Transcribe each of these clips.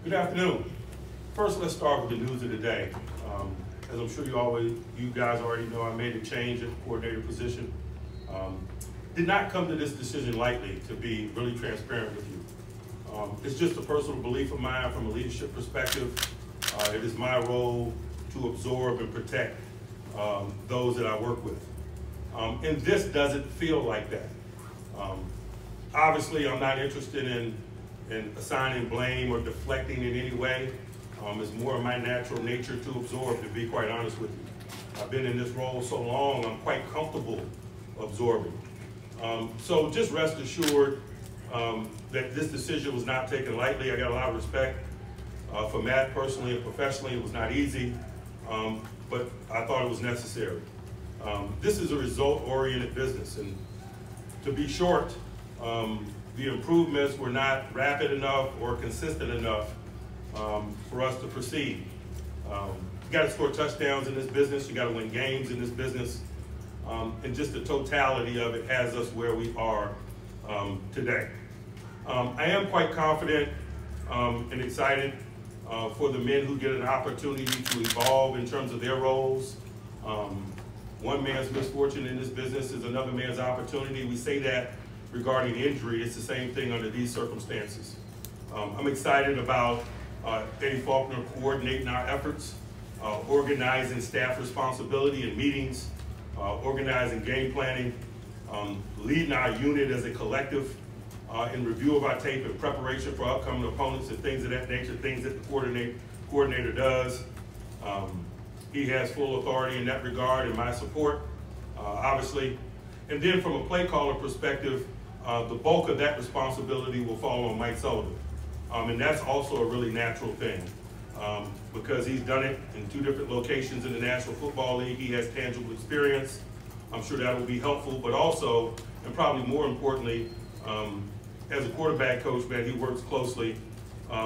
Good afternoon. First, let's start with the news of the day. As I'm sure you guys already know, I made a change at the coordinator position. Did not come to this decision lightly, to be really transparent with you. It's just a personal belief of mine from a leadership perspective. It is my role to absorb and protect those that I work with. And this doesn't feel like that. Obviously, I'm not interested in assigning blame or deflecting in any way. It's more of my natural nature to absorb, to be quite honest with you. I've been in this role so long, I'm quite comfortable absorbing. So just rest assured that this decision was not taken lightly. I got a lot of respect for Matt personally and professionally. It was not easy, but I thought it was necessary. This is a result-oriented business, and to be short, the improvements were not rapid enough or consistent enough for us to proceed. You got to score touchdowns in this business. You got to win games in this business. And just the totality of it has us where we are today. I am quite confident and excited for the men who get an opportunity to evolve in terms of their roles. One man's misfortune in this business is another man's opportunity. We say that regarding injury. It's the same thing under these circumstances. I'm excited about Eddie Faulkner coordinating our efforts, organizing staff responsibility in meetings, organizing game planning, leading our unit as a collective in review of our tape and preparation for upcoming opponents and things of that nature, things that the coordinator does. He has full authority in that regard and my support, obviously. And then from a play caller perspective, the bulk of that responsibility will fall on Mike Sullivan. And that's also a really natural thing because he's done it in 2 different locations in the National Football League. He has tangible experience. I'm sure that will be helpful, but also, and probably more importantly, as a quarterback coach, man, he works closely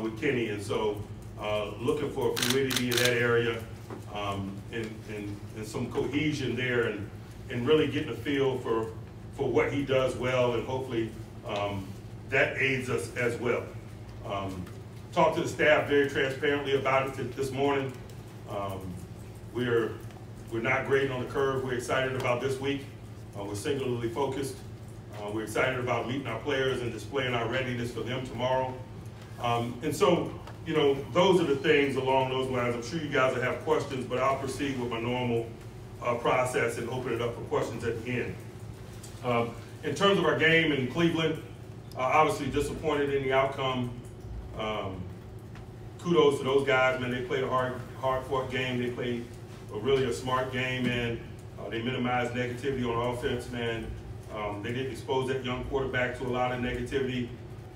with Kenny. And so looking for fluidity in that area and some cohesion there and really getting a feel for what he does well, and hopefully that aids us as well. Talked to the staff very transparently about it this morning. We're not grading on the curve. We're excited about this week. We're singularly focused. We're excited about meeting our players and displaying our readiness for them tomorrow. And so, you know, those are the things along those lines. I'm sure you guys will have questions, but I'll proceed with my normal process and open it up for questions at the end. In terms of our game in Cleveland, obviously disappointed in the outcome. Kudos to those guys, man. They played a hard-fought game. They played a smart game, and they minimized negativity on offense, man. They didn't expose that young quarterback to a lot of negativity.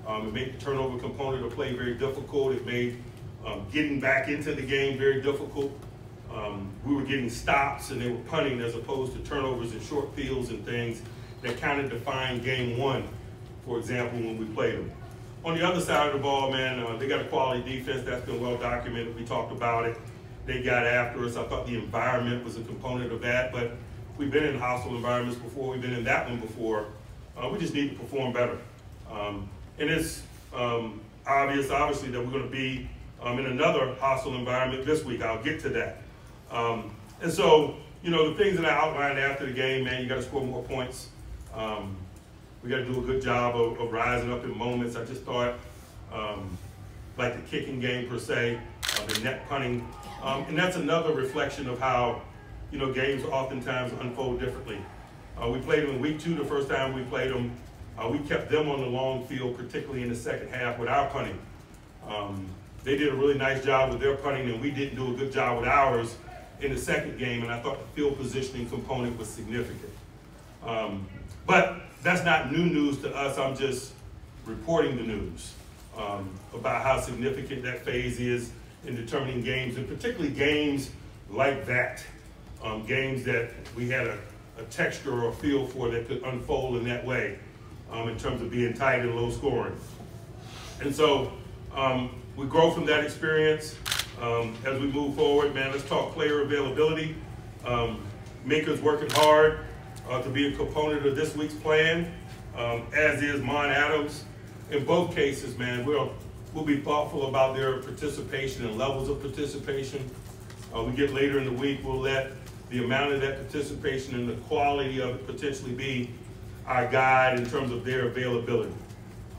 It made the turnover component of play very difficult. It made getting back into the game very difficult. We were getting stops, and they were punting as opposed to turnovers and short fields and things that kind of defined game 1, for example, when we played them. On the other side of the ball, man, they got a quality defense that's been well documented. We talked about it. They got after us. I thought the environment was a component of that, but we've been in hostile environments before. We've been in that one before. We just need to perform better. And it's obviously that we're going to be in another hostile environment this week. I'll get to that. And so, you know, the things that I outlined after the game, man, you got to score more points. We got to do a good job of rising up in moments. I just thought, like the kicking game per se, the net punting, and that's another reflection of how, you know, games oftentimes unfold differently. We played them in week 2 the first time we played them. We kept them on the long field, particularly in the second half with our punting. They did a really nice job with their punting, and we didn't do a good job with ours in the second game, and I thought the field positioning component was significant. But that's not new news to us. I'm just reporting the news about how significant that phase is in determining games, and particularly games like that, games that we had a texture or a feel for that could unfold in that way in terms of being tight and low scoring. And so we grow from that experience as we move forward. Man, let's talk player availability. Maker's working hard to be a component of this week's plan, as is Mon Adams. In both cases, man, we're We'll be thoughtful about their participation and levels of participation. We get later in the week, we'll let the amount of that participation and the quality of it potentially be our guide in terms of their availability.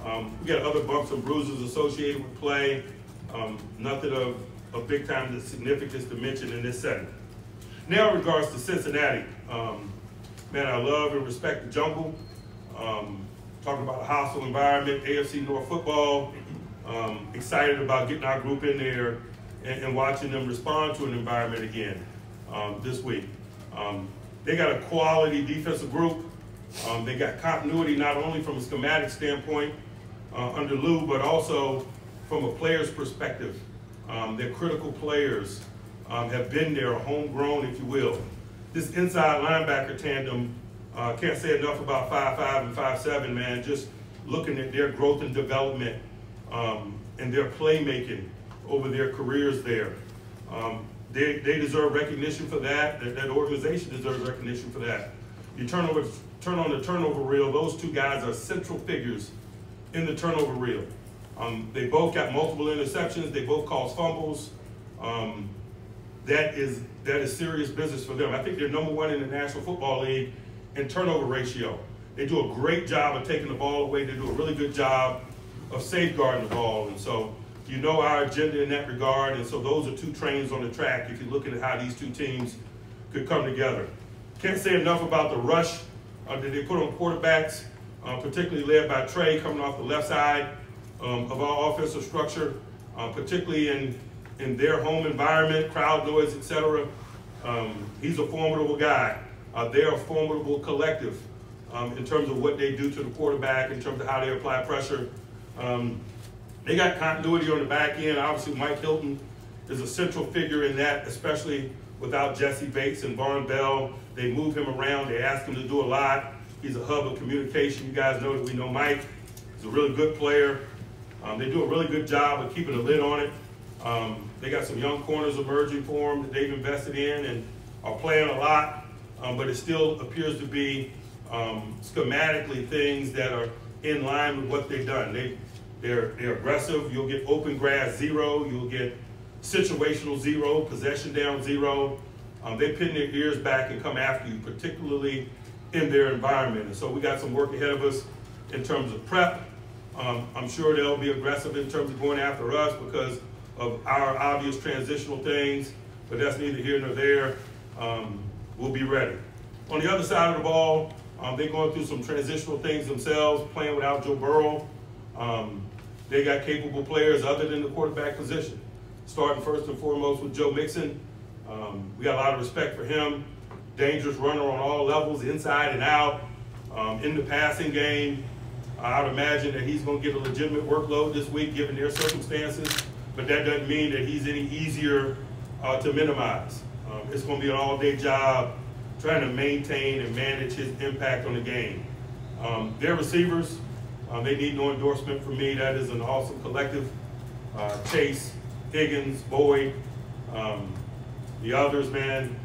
We got other bumps and bruises associated with play. Nothing of big time significance to mention in this setting. Now in regards to Cincinnati, man, I love and respect the jungle. Talking about a hostile environment, AFC North football. Excited about getting our group in there and watching them respond to an environment again this week. They got a quality defensive group. They got continuity not only from a schematic standpoint under Lou, but also from a player's perspective. Their critical players have been there, homegrown, if you will. This inside linebacker tandem, can't say enough about 5'5" and 5'7", man. Just looking at their growth and development and their playmaking over their careers there. They deserve recognition for that. That organization deserves recognition for that. You turn on the turnover reel, those two guys are central figures in the turnover reel. They both got multiple interceptions. They both caused fumbles. That is serious business for them. I think they're #1 in the National Football League in turnover ratio. They do a great job of taking the ball away. They do a really good job of safeguarding the ball. And so you know our agenda in that regard. And so those are two trains on the track if you're looking at how these two teams could come together. Can't say enough about the rush that they put on quarterbacks, particularly led by Trey coming off the left side of our offensive structure, particularly in their home environment, crowd noise, etc. He's a formidable guy. They're a formidable collective in terms of what they do to the quarterback, in terms of how they apply pressure. They got continuity on the back end. Obviously, Mike Hilton is a central figure in that, especially without Jesse Bates and Vaughn Bell. They move him around. They ask him to do a lot. He's a hub of communication. You guys know that we know Mike. He's a really good player. They do a really good job of keeping a lid on it. They got some young corners emerging for them that they've invested in and are playing a lot, but it still appears to be schematically things that are in line with what they've done. They're aggressive. You'll get open grass 0. You'll get situational 0, possession down 0. They pin their ears back and come after you, particularly in their environment. And so we got some work ahead of us in terms of prep. I'm sure they'll be aggressive in terms of going after us because of our obvious transitional things, but that's neither here nor there. We'll be ready. On the other side of the ball, they're going through some transitional things themselves, playing without Joe Burrow. They got capable players other than the quarterback position. Starting first and foremost with Joe Mixon. We got a lot of respect for him. Dangerous runner on all levels, inside and out, in the passing game. I would imagine that he's going to get a legitimate workload this week given their circumstances, but that doesn't mean that he's any easier to minimize. It's going to be an all-day job trying to maintain and manage his impact on the game. Their receivers, they need no endorsement from me. That is an awesome collective. Chase, Higgins, Boyd, the others, man,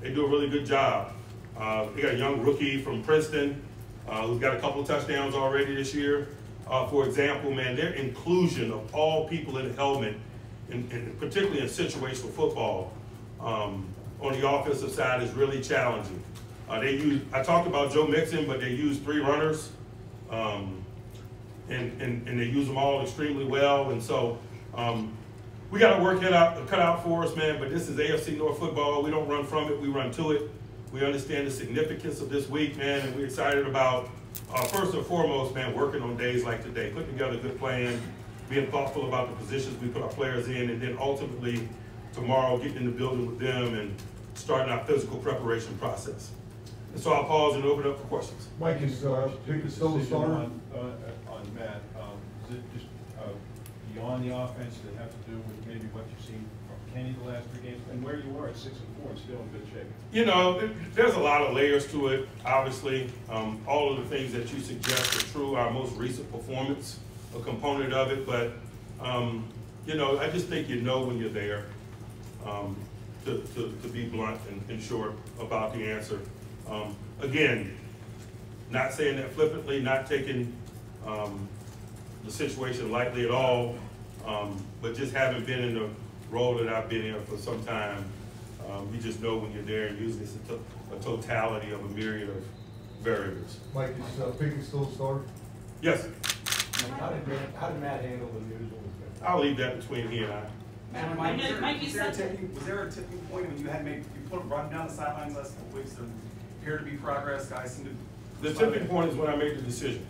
they do a really good job. They got a young rookie from Princeton who's got a couple of touchdowns already this year. For example, man, their inclusion of all people in the helmet, and particularly in situational football, on the offensive side is really challenging. I talked about Joe Mixon, but they use 3 runners, and they use them all extremely well. And so we got to work it out, cut out for us, man. But this is AFC North football. We don't run from it. We run to it. We understand the significance of this week, man, and we're excited about, first and foremost, man, working on days like today, putting together a good plan, being thoughtful about the positions we put our players in, and then ultimately tomorrow getting in the building with them and starting our physical preparation process. And so I'll pause and open it up for questions. Mike, is Pickett still the starter? On Matt, is it just beyond the offense that have to do with maybe what you've seen from Kenny the last 3 games, and where you are at 6-4 and still in good shape? You know, there's a lot of layers to it, obviously. All of the things that you suggest are true. Our most recent performance, a component of it, but, you know, I just think you know when you're there, to be blunt and short about the answer. Again, not saying that flippantly, not taking the situation lightly at all. But just having been in the role that I've been in for some time, you just know when you're there, and usually it's a totality of a myriad of variables. Mike, is Pickett still a starter? Yes, How did Matt handle the news? I'll leave that between he and I. Mike, Was there a tipping point when you had made, you brought him down the sidelines last couple weeks, there appeared to be progress, guys seemed to. The tipping point is when I made the decision.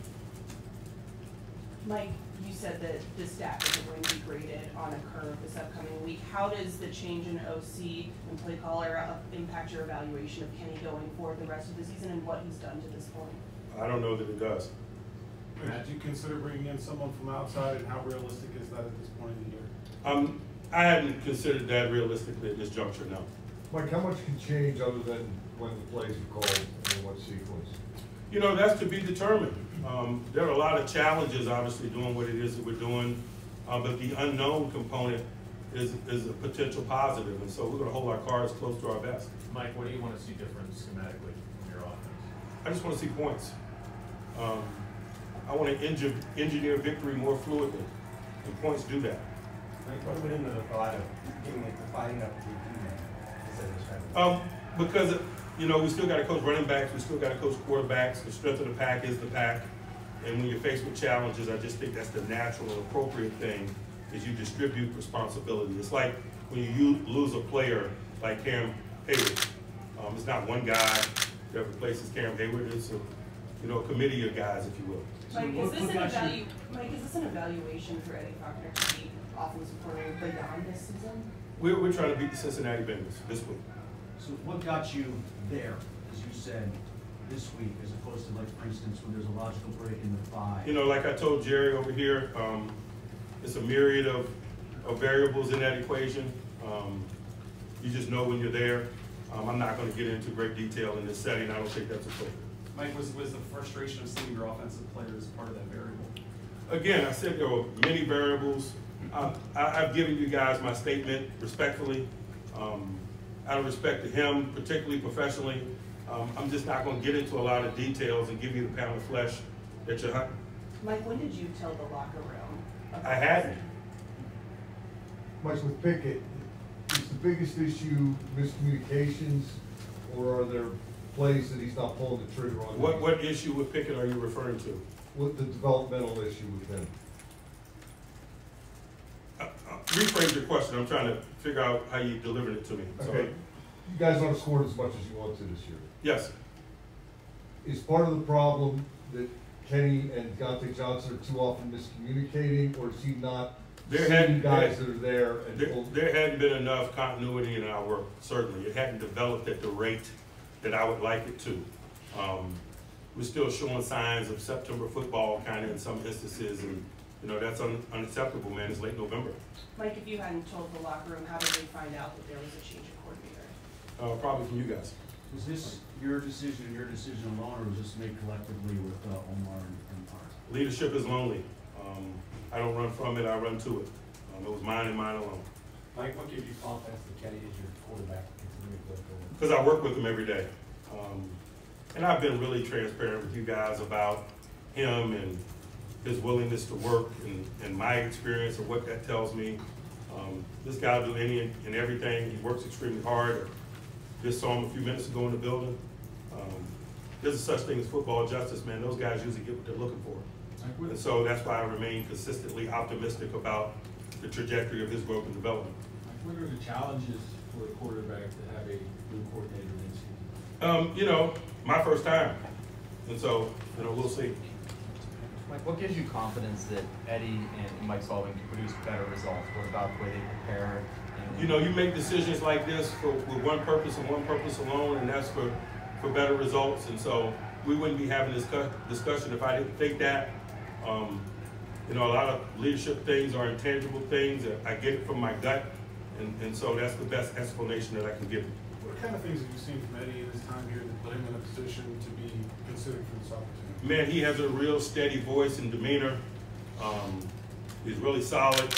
Mike, you said that the staff isn't going to be graded on a curve this upcoming week. How does the change in OC and play caller impact your evaluation of Kenny going forward the rest of the season and what he's done to this point? I don't know that it does. Matt, do you consider bringing in someone from outside, and how realistic is that at this point in the year? I hadn't considered that realistically at this juncture, no. Mike, how much can change other than when the plays are called and in what sequence? You know, that's to be determined. There are a lot of challenges, obviously, doing what it is that we're doing, but the unknown component is a potential positive, and so we're going to hold our cards close to our vest. Mike, what do you want to see different schematically from your offense? I just want to see points. I want to engineer victory more fluidly, and points do that. What went into the thought of dividing up the team? Because, you know, we still got to coach running backs, we still got to coach quarterbacks. The strength of the pack is the pack. And when you're faced with challenges, I just think that's the natural and appropriate thing, is you distribute responsibility. It's like when you lose a player like Cam Hayward. It's not one guy that replaces Cam Hayward. It's a committee of guys, if you will. Mike, is this an evaluation for Eddie Faulkner to be offensive coordinator beyond this season? We're trying to beat the Cincinnati Bengals this week. So what got you there, as you said, this week, as opposed to, like, for instance, when there's a logical break in the 5? You know, like I told Jerry over here, it's a myriad of variables in that equation. You just know when you're there. I'm not going to get into great detail in this setting. I don't think that's appropriate. Mike, was the frustration of seeing your offensive players part of that variable? Again, I said there were many variables. I've given you guys my statement respectfully. Out of respect to him, particularly professionally, I'm just not going to get into a lot of details and give you the pound of flesh that you're hunting. Mike, when did you tell the locker room about I hadn't. Mike, with Pickett, is the biggest issue miscommunications, or are there plays that he's not pulling the trigger on? What issue with Pickett are you referring to? What the developmental issue with him? Rephrase your question. I'm trying to figure out how you delivered it to me. Okay. You guys aren't scoring as much as you want to this year. Yes. Is part of the problem that Kenny and Deontay Johnson are too often miscommunicating, or is he not seeing guys that are there? There hadn't been enough continuity in our work, certainly. It hadn't developed at the rate that I would like it to. We're still showing signs of September football kind of in some instances, and you know, that's unacceptable, man. It's late November. Mike, if you hadn't told the locker room, how did they find out that there was a change of coordinator? Probably from you guys. Was this your decision alone, or was this made collectively with Omar and Mark? Leadership is lonely. I don't run from it, I run to it. It was mine and mine alone. Mike, what gives you confidence that Kenny is your quarterback to continue to go forward? Because I work with him every day. And I've been really transparent with you guys about him and his willingness to work and my experience and what that tells me. This guy will do any and everything. He works extremely hard. Just saw him a few minutes ago in the building. There's a such thing as football justice, man. Those guys usually get what they're looking for. And so that's why I remain consistently optimistic about the trajectory of his growth and development. What are the challenges for a quarterback to have a new coordinator in season? You know, my first time. And so, you know, we'll see. Mike, what gives you confidence that Eddie and Mike Tomlin can produce better results? What about the way they prepare? You know, you make decisions like this with one purpose and one purpose alone, and that's for better results. And so we wouldn't be having this discussion if I didn't think that. You know, a lot of leadership things are intangible things. I get it from my gut, and so that's the best explanation that I can give you. What kind of things have you seen from Eddie in his time here that put him in a position to be considered for this opportunity? Man, he has a real steady voice and demeanor. He's really solid.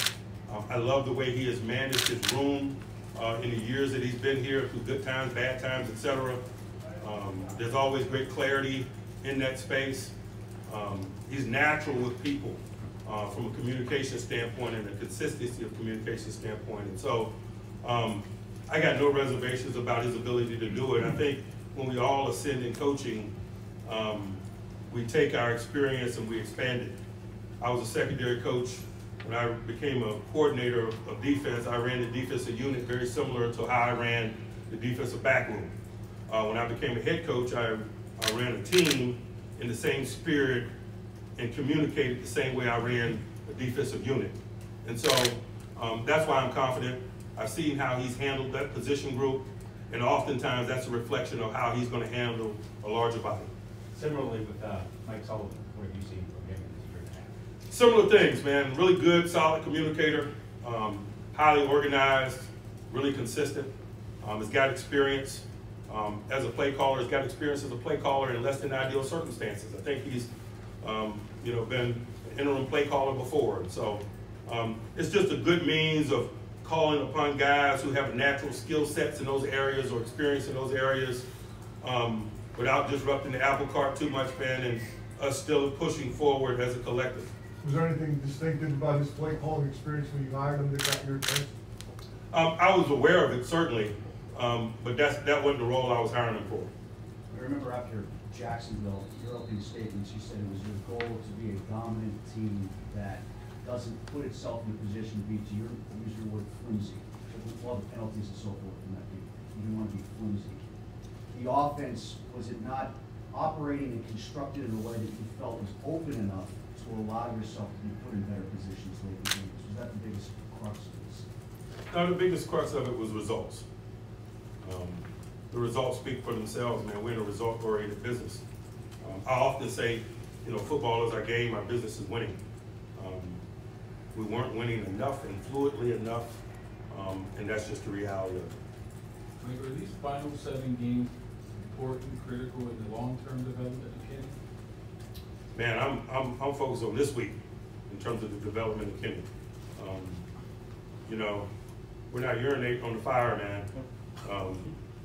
I love the way he has managed his room in the years that he's been here, through good times, bad times, etc. There's always great clarity in that space. He's natural with people. from a communication standpoint and a consistency of communication standpoint. And so I got no reservations about his ability to do it. I think when we all ascend in coaching, we take our experience and we expand it. I was a secondary coach. When I became a coordinator of defense, I ran the defensive unit very similar to how I ran the defensive back room. When I became a head coach, I ran a team in the same spirit and communicated the same way I ran a defensive unit. And so that's why I'm confident. I've seen how he's handled that position group, and oftentimes that's a reflection of how he's going to handle a larger body. Similarly with Mike Sullivan, what have you seen from him in this year and a half? Similar things, man. Really good, solid communicator, highly organized, really consistent. Has got experience as a play caller. Has got experience as a play caller in less than ideal circumstances. I think he's, been an interim play caller before. And so it's just a good means of calling upon guys who have natural skill sets in those areas or experience in those areas without disrupting the apple cart too much, man, and us still pushing forward as a collective. Was there anything distinctive about his play calling experience when you hired him that got your attention? I was aware of it, certainly, but that wasn't the role I was hiring him for. I remember after Jacksonville, your opening statements, you said it was your goal to be a dominant team that doesn't put itself in a position to be, to use your word, flimsy. With all the penalties and so forth, and that you didn't want to be flimsy. The offense, was it not operating and constructed in a way that you felt was open enough to allow yourself to be put in better positions late in games? Was that the biggest crux of this? No, the biggest crux of it was results. The results speak for themselves, man. We're in a result-oriented business. I often say, football is our game, our business is winning. We weren't winning enough and fluidly enough, and that's just the reality of it. Mike, are these final 7 games important, critical in the long-term development of Kenny? Man, I'm focused on this week in terms of the development of Kenny. We're not urinating on the fire, man.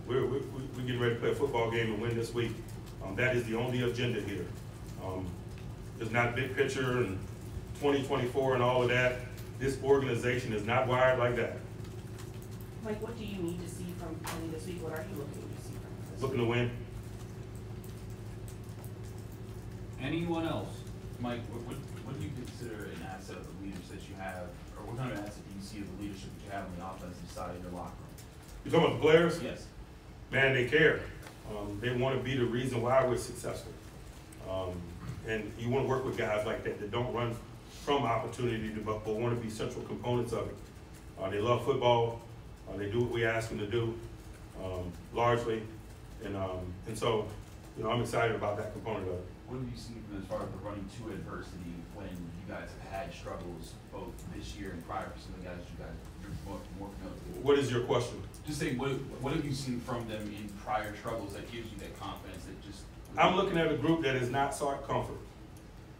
We're getting ready to play a football game and win this week. That is the only agenda here. It's not big picture and 2024 and all of that. This organization is not wired like that. Mike, what do you need to see from Kenny this week? What are you looking to see from him this Looking week? to win. Anyone else? Mike, what do you consider an asset of the leaders that you have, or what kind of asset do you see of the leadership that you have on the offensive side of your locker room? You talking about the players? Yes. Man, they care. They want to be the reason why we're successful. And you want to work with guys like that don't run from opportunity but want to be central components of it. They love football. They do what we ask them to do, largely. And so, I'm excited about that component of it. What have you seen from as far as the running to adversity when you guys have had struggles both this year and prior to some of the guys you're more familiar with? What is your question? Just say, what have you seen from them in prior struggles that gives you that confidence that just... I'm looking at a group that has not sought comfort,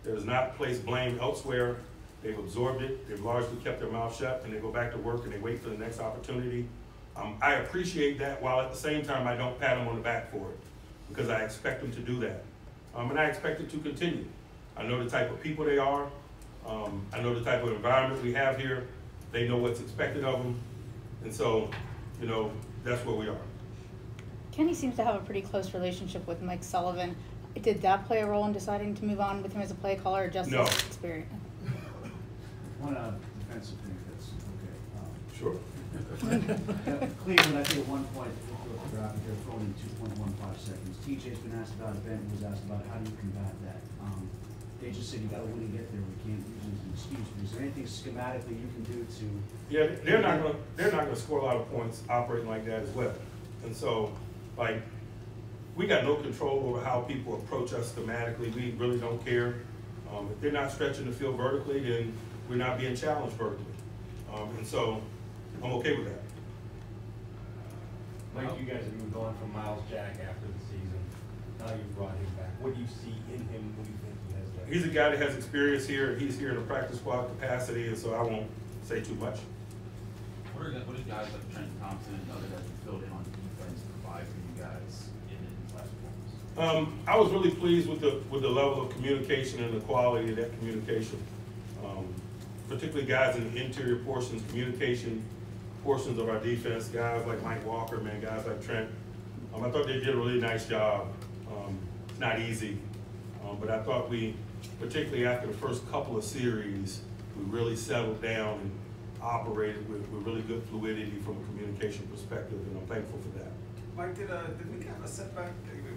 that has not placed blame elsewhere. They've absorbed it, they've largely kept their mouth shut, and they go back to work and they wait for the next opportunity. I appreciate that, while at the same time I don't pat them on the back for it, because I expect them to do that. And I expect it to continue. I know the type of people they are. I know the type of environment we have here. They know what's expected of them. And so, that's where we are. Kenny seems to have a pretty close relationship with Mike Sullivan. Did that play a role in deciding to move on with him as a play caller, or just No. his experience? One defensive thing that's okay. Sure. Cleveland, I think at one point, they're throwing in 2.15 seconds. TJ's been asked about it, Ben was asked about it. How do you combat that? They just said you got to win and get there. We can't use it as an excuse. But is there anything schematically you can do to? Yeah, they're not gonna score a lot of points operating like that as well. And so, we got no control over how people approach us schematically. We really don't care. If they're not stretching the field vertically, then we're not being challenged vertically. And so, I'm okay with that. Mike, you guys have moved on from Miles Jack after the season. Now you've brought him back. What do you see in him? What do you think he has done? He's a guy that has experience here. He's here in a practice squad capacity, and so I won't say too much. What did guys like Trent Thompson and other guys who filled in on defense provide for you guys in these last performances? I was really pleased with the level of communication and the quality of that communication. particularly guys in the interior portions, communication portions of our defense, guys like Mike Walker, man, guys like Trent. I thought they did a really nice job. It's not easy, but I thought we, particularly after the first couple of series, we really settled down and operated with really good fluidity from a communication perspective, and I'm thankful for that. Mike, did we have a setback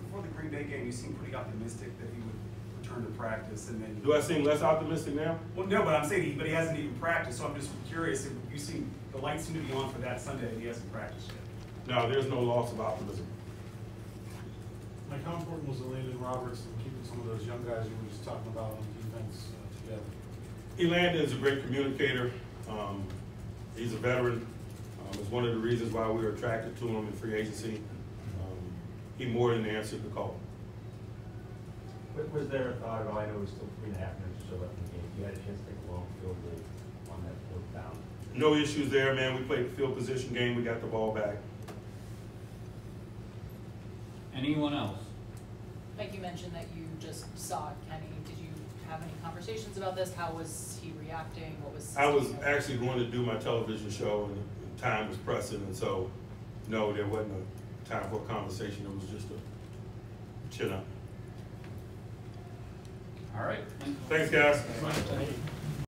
before the Green Bay game? You seemed pretty optimistic that he would return to practice, and then. Do I seem less optimistic now? Well, no, but I'm saying but he hasn't even practiced, so I'm just curious if you seem the lights seem to be on for that Sunday, and he hasn't practiced yet. No, there's no loss of optimism. Like, how important was Landon Roberts and keeping some of those young guys you were just talking about on defense together? Landon is a great communicator. He's a veteran. It's one of the reasons why we were attracted to him in free agency. He more than answered the call. Was there a thought about, I know it was still 3.5 minutes or so left in the game, you had a chance to take a long field goal on that fourth down? No issues there, man. We played a field position game. We got the ball back. Anyone else? Like you mentioned that you just saw Kenny. Did you have any conversations about this? How was he reacting? What was? I was actually going to do my television show, and time was pressing, and so no, there wasn't a time for a conversation. It was just a chin up. All right. Thanks, guys.